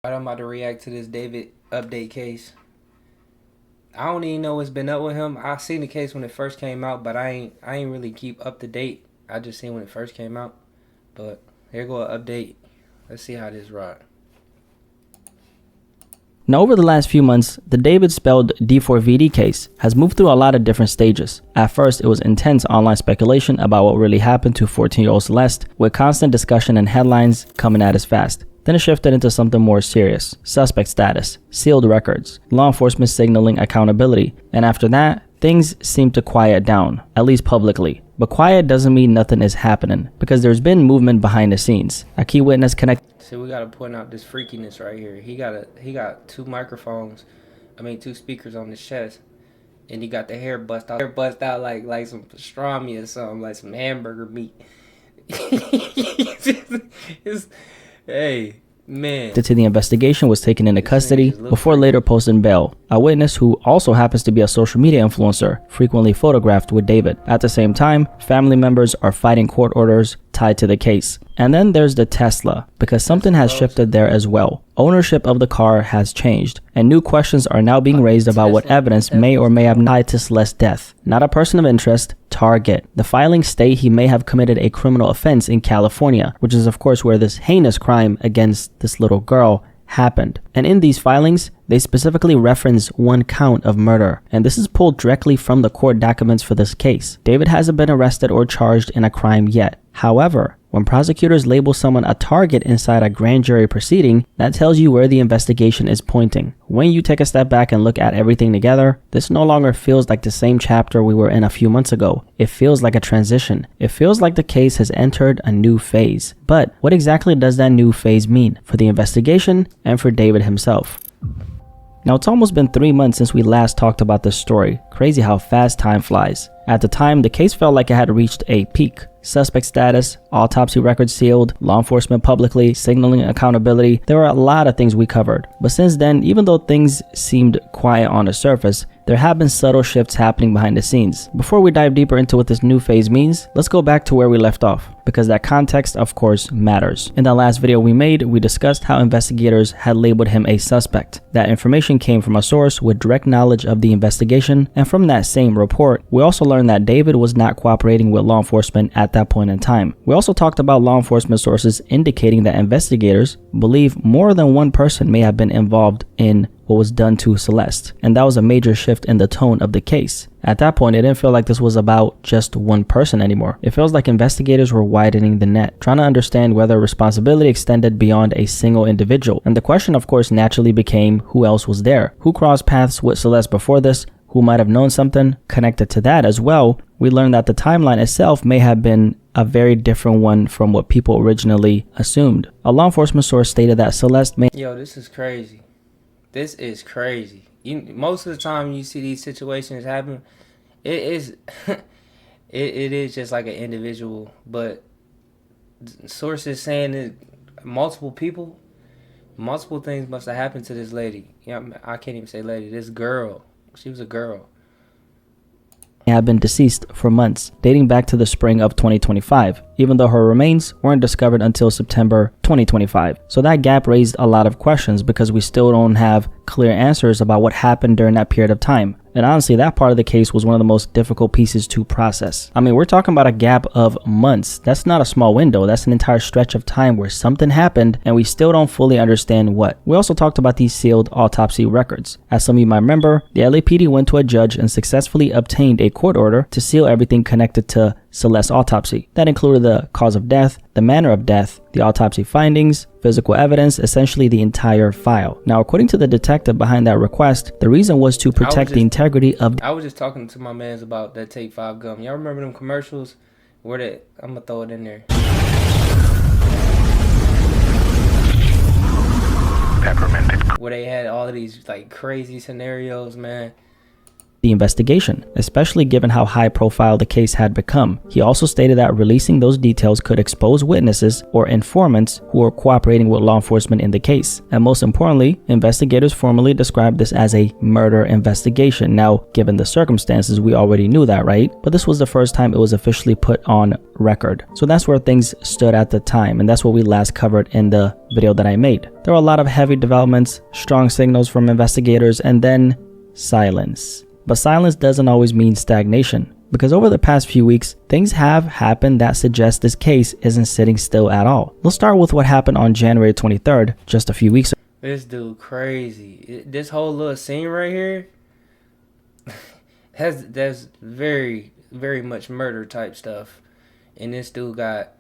I'm about to react to this David update case. I don't even know what's been up with him. I seen the case when it first came out, but I ain't really keep up to date. I just seen when it first came out. But here go an update. Let's see how this rock. Now, over the last few months, the David spelled D4Vd case has moved through a lot of different stages. At first, it was intense online speculation about what really happened to 14-year-old Celeste, with constant discussion and headlines coming at us fast. Then it shifted into something more serious: suspect status, sealed records, law enforcement signaling accountability, and after that, things seemed to quiet down, at least publicly. But quiet doesn't mean nothing is happening, because there's been movement behind the scenes. A key witness connected. See, we gotta point out this freakiness right here. He got two speakers on his chest, and he got the hair bust out. Like some pastrami or something, like some hamburger meat. Hey, man. To the investigation was taken into custody before later posting bail. A witness who also happens to be a social media influencer frequently photographed with David. At the same time, family members are fighting court orders tied to the case. And then there's the Tesla, because something has shifted there as well. Ownership of the car has changed, and new questions are now being raised about what evidence may or may have tied to Celeste's death. Not a person of interest, target. The filings state he may have committed a criminal offense in California, which is of course where this heinous crime against this little girl happened. And in these filings, they specifically reference one count of murder, and this is pulled directly from the court documents for this case. David hasn't been arrested or charged in a crime yet. However, when prosecutors label someone a target inside a grand jury proceeding, that tells you where the investigation is pointing. When you take a step back and look at everything together, this no longer feels like the same chapter we were in a few months ago. It feels like a transition. It feels like the case has entered a new phase. But what exactly does that new phase mean for the investigation and for David himself? Now, it's almost been 3 months since we last talked about this story. Crazy how fast time flies. At the time, the case felt like it had reached a peak. Suspect status, autopsy records sealed, law enforcement publicly signaling accountability. There were a lot of things we covered. But since then, even though things seemed quiet on the surface, there have been subtle shifts happening behind the scenes. Before we dive deeper into what this new phase means, let's go back to where we left off, because that context of course matters. In the last video we made, we discussed how investigators had labeled him a suspect. That information came from a source with direct knowledge of the investigation, and from that same report, we also learned that David was not cooperating with law enforcement at that point in time. We also talked about law enforcement sources indicating that investigators believe more than one person may have been involved in what was done to Celeste, and that was a major shift in the tone of the case. At that point, it didn't feel like this was about just one person anymore. It feels like investigators were widening the net, trying to understand whether responsibility extended beyond a single individual. And the question, of course, naturally became who else was there? Who crossed paths with Celeste before this? Who might have known something connected to that as well? We learned that the timeline itself may have been a very different one from what people originally assumed. A law enforcement source stated that Celeste may— Yo, this is crazy. This is crazy. Most of the time you see these situations happen, it is it is just like an individual, but sources saying that multiple things must have happened to this lady. I can't even say lady, this girl. She was a girl. Had been deceased for months, dating back to the spring of 2025, even though her remains weren't discovered until September 2025. So that gap raised a lot of questions because we still don't have clear answers about what happened during that period of time. And honestly, that part of the case was one of the most difficult pieces to process. I mean, we're talking about a gap of months. That's not a small window. That's an entire stretch of time where something happened and we still don't fully understand what. We also talked about these sealed autopsy records. As some of you might remember, the LAPD went to a judge and successfully obtained a court order to seal everything connected to Celeste's autopsy. That included the cause of death, the manner of death, the autopsy findings, physical evidence, essentially the entire file. Now, according to the detective behind that request, the reason was to protect the integrity of— I was just talking to my mans about that Take 5 gum. Y'all remember them commercials? I'm gonna throw it in there. Where they had all of these like crazy scenarios, man. the investigation, especially given how high profile the case had become. He also stated that releasing those details could expose witnesses or informants who were cooperating with law enforcement in the case. And most importantly, investigators formally described this as a murder investigation. Now, given the circumstances, we already knew that, right? But this was the first time it was officially put on record. So that's where things stood at the time, and that's what we last covered in the video that I made. There were a lot of heavy developments, strong signals from investigators, and then silence. But silence doesn't always mean stagnation, because over the past few weeks, things have happened that suggest this case isn't sitting still at all. Let's start with what happened on January 23rd, just a few weeks ago. This dude crazy. This whole little scene right here, that's very, very much murder type stuff. And this dude got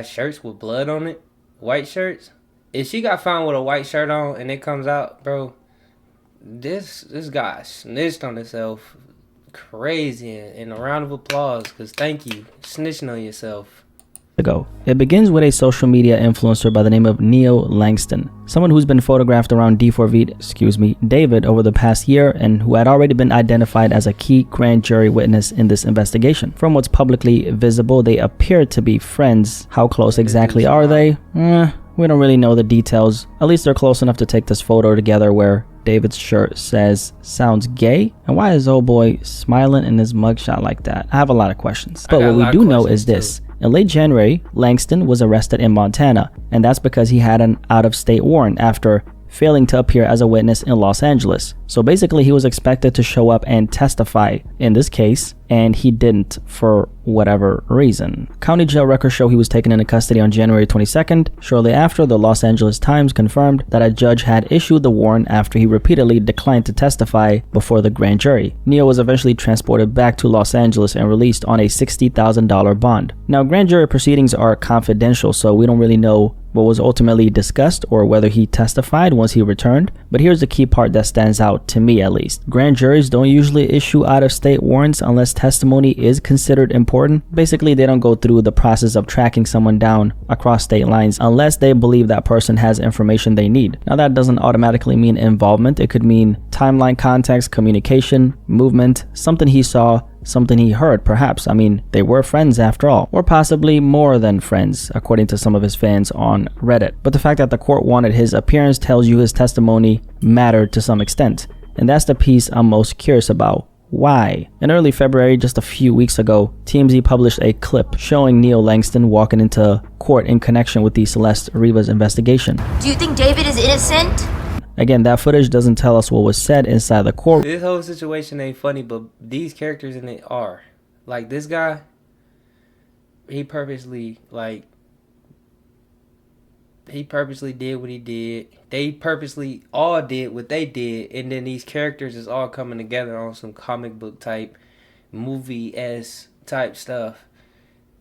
shirts with blood on it, white shirts. If she got found with a white shirt on and it comes out, bro, this guy snitched on himself crazy, and a round of applause, because thank you, snitching on yourself. It begins with a social media influencer by the name of Neil Langston, someone who's been photographed around David over the past year and who had already been identified as a key grand jury witness in this investigation. From what's publicly visible, they appear to be friends. How close exactly are they? We don't really know the details. At least they're close enough to take this photo together where David's shirt says, "Sounds gay?" And why is old boy smiling in his mugshot like that? I have a lot of questions. But what we do know is this. In late January, Langston was arrested in Montana, and that's because he had an out-of-state warrant after failing to appear as a witness in Los Angeles. So basically, he was expected to show up and testify in this case, and he didn't for whatever reason. County jail records show he was taken into custody on January 22nd. Shortly after, the Los Angeles Times confirmed that a judge had issued the warrant after he repeatedly declined to testify before the grand jury. Neil was eventually transported back to Los Angeles and released on a $60,000 bond. Now, grand jury proceedings are confidential, so we don't really know what was ultimately discussed or whether he testified once he returned. But here's the key part that stands out, to me at least. Grand juries don't usually issue out-of-state warrants unless testimony is considered important. Basically, they don't go through the process of tracking someone down across state lines unless they believe that person has information they need. Now, that doesn't automatically mean involvement. It could mean timeline, context, communication, movement, something he saw, something he heard, perhaps. I mean, they were friends after all, or possibly more than friends, according to some of his fans on Reddit. But the fact that the court wanted his appearance tells you his testimony mattered to some extent, and that's the piece I'm most curious about. Why? In early February, just a few weeks ago, TMZ published a clip showing Neil Langston walking into court in connection with the Celeste Rivas investigation. Do you think David is innocent? Again, that footage doesn't tell us what was said inside the court. This whole situation ain't funny, but these characters in it are. Like, this guy, he purposely did what he did. They purposely all did what they did, and then these characters is all coming together on some comic book type, movie-esque type stuff.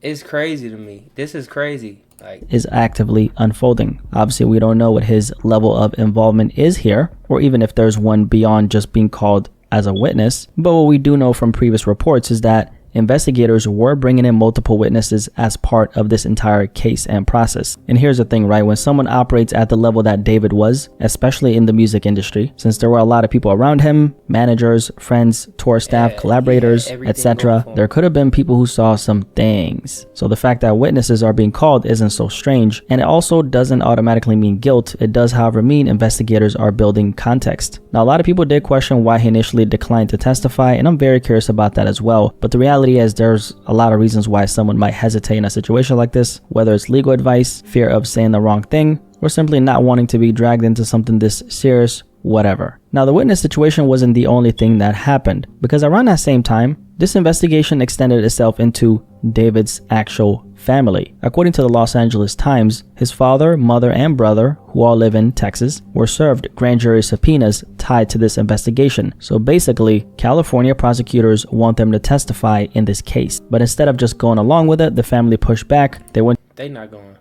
It's crazy to me. This is crazy. Is actively unfolding. Obviously, we don't know what his level of involvement is here, or even if there's one beyond just being called as a witness. But what we do know from previous reports is that investigators were bringing in multiple witnesses as part of this entire case and process. And here's the thing, right? When someone operates at the level that David was, especially in the music industry, since there were a lot of people around him, managers, friends, tour staff, collaborators, etc., there could have been people who saw some things. So the fact that witnesses are being called isn't so strange, and it also doesn't automatically mean guilt. It does, however, mean investigators are building context. Now, a lot of people did question why he initially declined to testify, and I'm very curious about that as well. But the reality is there's a lot of reasons why someone might hesitate in a situation like this, whether it's legal advice, fear of saying the wrong thing, or simply not wanting to be dragged into something this serious, whatever. Now, the witness situation wasn't the only thing that happened, because around that same time, this investigation extended itself into David's actual family. According to the Los Angeles Times, his father, mother, and brother, who all live in Texas, were served grand jury subpoenas tied to this investigation. So basically, California prosecutors want them to testify in this case. But instead of just going along with it, the family pushed back. They not going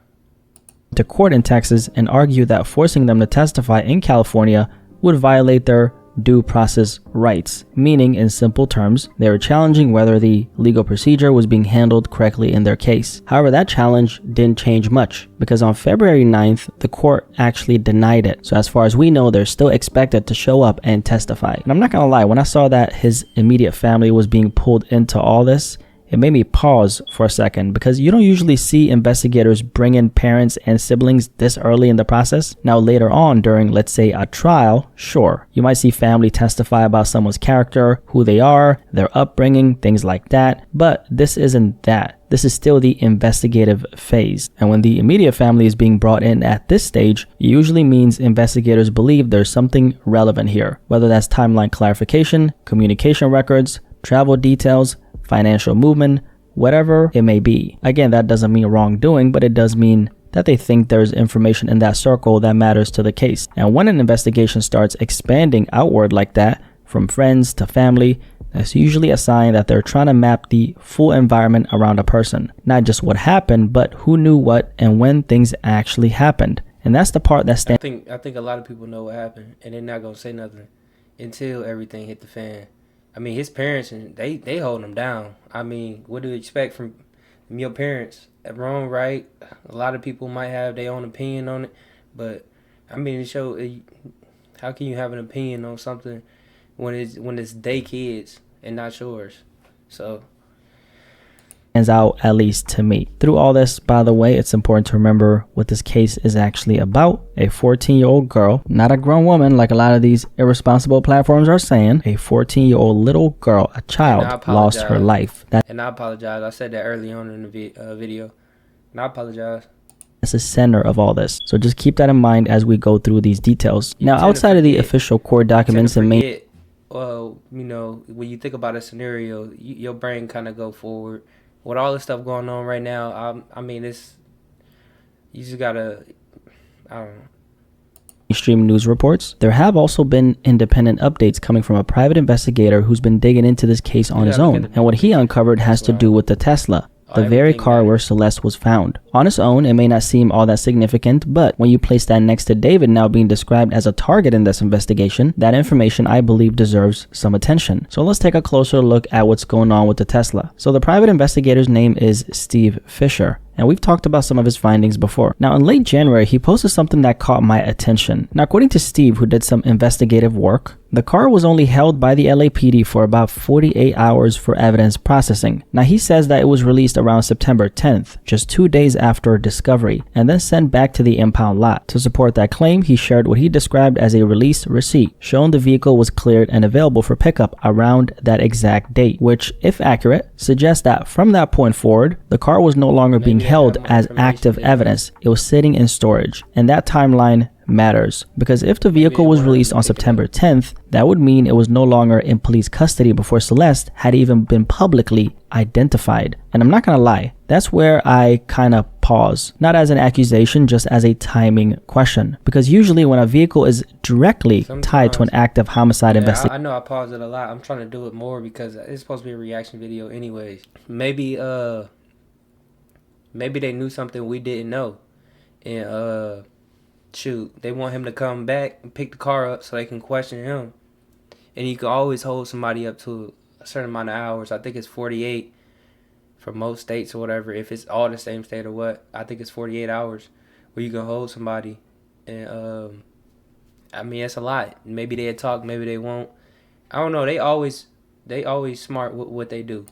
to court in Texas and argued that forcing them to testify in California would violate their due process rights, meaning in simple terms, they were challenging whether the legal procedure was being handled correctly in their case. However, that challenge didn't change much because on February 9th, the court actually denied it. So as far as we know, they're still expected to show up and testify. And I'm not gonna lie, when I saw that his immediate family was being pulled into all this, it made me pause for a second because you don't usually see investigators bring in parents and siblings this early in the process. Now later on during, let's say, a trial, sure, you might see family testify about someone's character, who they are, their upbringing, things like that. But this isn't that. This is still the investigative phase. And when the immediate family is being brought in at this stage, it usually means investigators believe there's something relevant here, whether that's timeline clarification, communication records, travel details, financial movement, whatever it may be. Again, that doesn't mean wrongdoing, but it does mean that they think there's information in that circle that matters to the case. And when an investigation starts expanding outward like that, from friends to family, that's usually a sign that they're trying to map the full environment around a person. Not just what happened, but who knew what and when things actually happened. And that's the part that stands. I think a lot of people know what happened, and they're not gonna say nothing until everything hit the fan. I mean, his parents, and they hold him down. I mean, what do you expect from your parents? Wrong, right? A lot of people might have their own opinion on it, but I mean, how can you have an opinion on something when it's they kids and not yours? So. Stands out, at least to me. Through all this, by the way, it's important to remember what this case is actually about. A 14-year-old girl, not a grown woman like a lot of these irresponsible platforms are saying. A 14-year-old little girl, a child, lost her life. And I apologize. I said that early on in the video. And I apologize. That's the center of all this. So just keep that in mind as we go through these details. Now, outside of the official court documents and main... Well, you know, when you think about a scenario, your brain kind of go forward. With all the stuff going on right now, I mean, you just gotta, I don't know. Mainstream news reports. There have also been independent updates coming from a private investigator who's been digging into this case on his own. And what he uncovered has to do with the Tesla, the very car where Celeste was found. On its own, it may not seem all that significant, but when you place that next to David now being described as a target in this investigation, that information I believe deserves some attention. So let's take a closer look at what's going on with the Tesla. So the private investigator's name is Steve Fisher, and we've talked about some of his findings before. Now, in late January, he posted something that caught my attention. Now, according to Steve, who did some investigative work, the car was only held by the LAPD for about 48 hours for evidence processing. Now, he says that it was released around September 10th, just 2 days after discovery, and then sent back to the impound lot. To support that claim, he shared what he described as a release receipt, showing the vehicle was cleared and available for pickup around that exact date, which, if accurate, suggests that from that point forward, the car was no longer being held as active evidence. It was sitting in storage, and that timeline matters because if the vehicle was released on September 10th, that would mean it was no longer in police custody before Celeste had even been publicly identified. And I'm not gonna lie, that's where I kind of pause, not as an accusation, just as a timing question, because usually when a vehicle is directly tied to an active homicide investigation. I know I pause it a lot. I'm trying to do it more because it's supposed to be a reaction video anyways. Maybe they knew something we didn't know, and shoot, they want him to come back and pick the car up so they can question him. And you can always hold somebody up to a certain amount of hours. I think it's 48 for most states or whatever. If it's all the same state or what, I think it's 48 hours where you can hold somebody. And I mean, it's a lot. Maybe they'll talk, maybe they won't. I don't know. They always smart with what they do.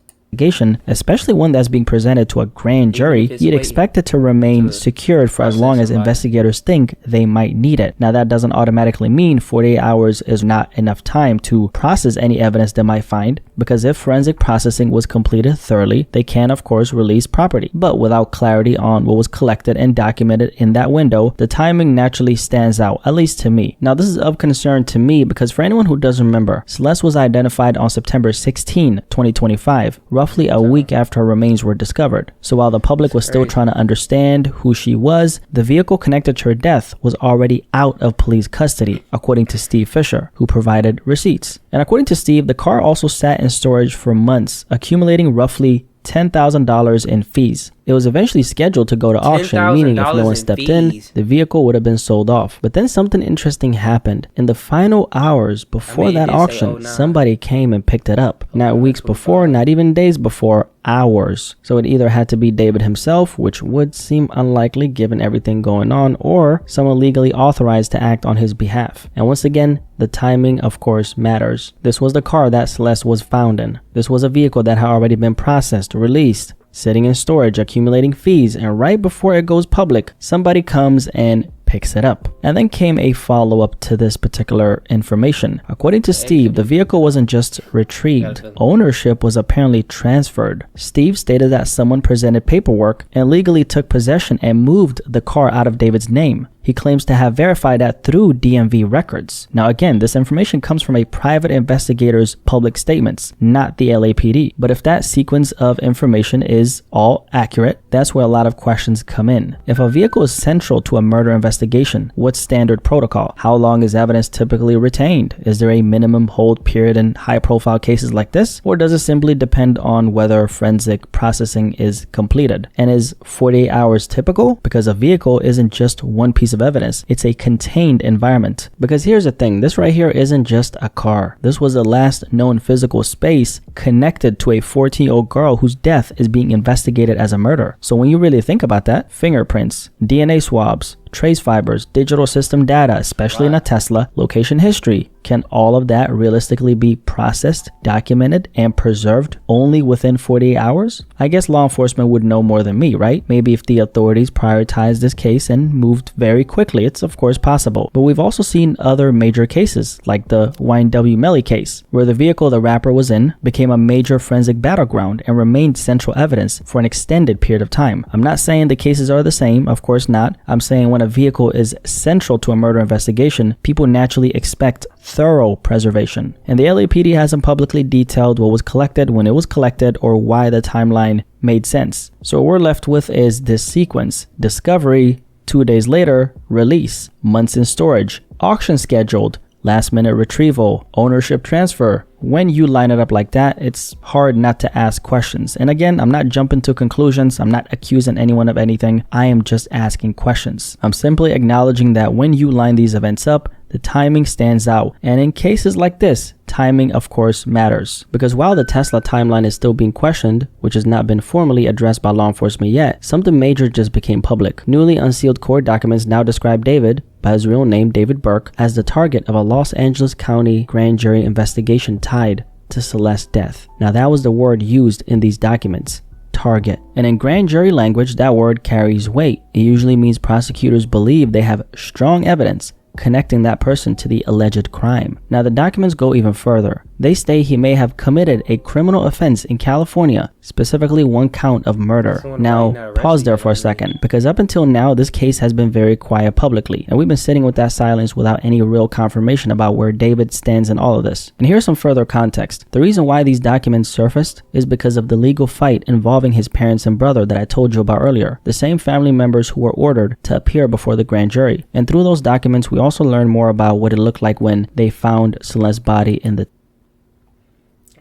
Especially one that's being presented to a grand jury, you'd expect it to remain secured for as long as investigators think they might need it. Now, that doesn't automatically mean 48 hours is not enough time to process any evidence they might find, because if forensic processing was completed thoroughly, they can, of course, release property. But without clarity on what was collected and documented in that window, the timing naturally stands out, at least to me. Now, this is of concern to me because for anyone who doesn't remember, Celeste was identified on September 16, 2025, roughly a week after her remains were discovered. So while the public was still trying to understand who she was, the vehicle connected to her death was already out of police custody, according to Steve Fisher, who provided receipts. And according to Steve, the car also sat in storage for months, accumulating roughly $10,000 in fees. It was eventually scheduled to go to auction, meaning if no one stepped in, the vehicle would have been sold off. But then something interesting happened. In the final hours before that auction, somebody came and picked it up. Not weeks before, not even days before, hours. So it either had to be David himself, which would seem unlikely given everything going on, or someone legally authorized to act on his behalf. And once again, the timing, of course, matters. This was the car that Celeste was found in. This was a vehicle that had already been processed, released, sitting in storage, accumulating fees, and right before it goes public, somebody comes and picks it up. And then came a follow-up to this particular information. According to Steve, the vehicle wasn't just retrieved. Ownership was apparently transferred. Steve stated that someone presented paperwork and legally took possession and moved the car out of David's name. He claims to have verified that through DMV records. Now again, this information comes from a private investigator's public statements, not the LAPD. But if that sequence of information is all accurate, that's where a lot of questions come in. If a vehicle is central to a murder investigation, what's standard protocol? How long is evidence typically retained? Is there a minimum hold period in high-profile cases like this? Or does it simply depend on whether forensic processing is completed? And is 48 hours typical? Because a vehicle isn't just one piece of evidence, it's a contained environment. Because here's the thing, this right here isn't just a car. This was the last known physical space connected to a 14-year-old girl whose death is being investigated as a murder. So when you really think about that, fingerprints, DNA swabs, trace fibers, digital system data, especially in a Tesla, location history, can all of that realistically be processed, documented, and preserved only within 48 hours? I guess law enforcement would know more than me, right? Maybe if the authorities prioritized this case and moved very quickly, it's of course possible. But we've also seen other major cases, like the YNW Melly case, where the vehicle the rapper was in became a major forensic battleground and remained central evidence for an extended period of time. I'm not saying the cases are the same, of course not. I'm saying when a vehicle is central to a murder investigation, people naturally expect thorough preservation. And the LAPD hasn't publicly detailed what was collected, when it was collected, or why the timeline made sense. So what we're left with is this sequence: discovery, 2 days later, release, months in storage, auction scheduled, last minute retrieval, ownership transfer. When you line it up like that, it's hard not to ask questions. And again, I'm not jumping to conclusions. I'm not accusing anyone of anything. I am just asking questions. I'm simply acknowledging that when you line these events up, the timing stands out. And in cases like this, timing of course matters. Because while the Tesla timeline is still being questioned, which has not been formally addressed by law enforcement yet, something major just became public. Newly unsealed court documents now describe David, by his real name David Burke, as the target of a Los Angeles County grand jury investigation tied to Celeste's death. Now that was the word used in these documents: target. And in grand jury language, that word carries weight. It usually means prosecutors believe they have strong evidence connecting that person to the alleged crime. Now the documents go even further. They state he may have committed a criminal offense in California, specifically one count of murder. Now, pause there for a second, because up until now, this case has been very quiet publicly, and we've been sitting with that silence without any real confirmation about where David stands in all of this. And here's some further context. The reason why these documents surfaced is because of the legal fight involving his parents and brother that I told you about earlier, the same family members who were ordered to appear before the grand jury. And through those documents, we also learned more about what it looked like when they found Celeste's body in the...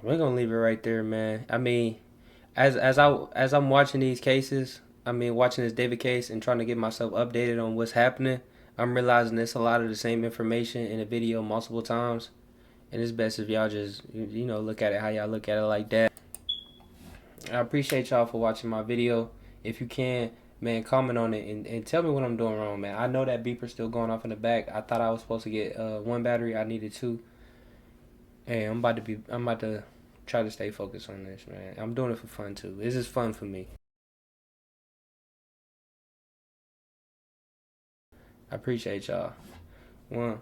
We're gonna leave it right there, man. I mean, as I'm watching these cases, watching this David case and trying to get myself updated on what's happening, I'm realizing it's a lot of the same information in a video multiple times, and it's best if y'all just look at it how y'all look at it like that. I appreciate y'all for watching my video. If you can, man, comment on it and tell me what I'm doing wrong, man. I know that beeper's still going off in the back. I thought I was supposed to get one battery. I needed two. Hey, I'm about to try to stay focused on this, man. I'm doing it for fun too. This is fun for me. I appreciate y'all. One.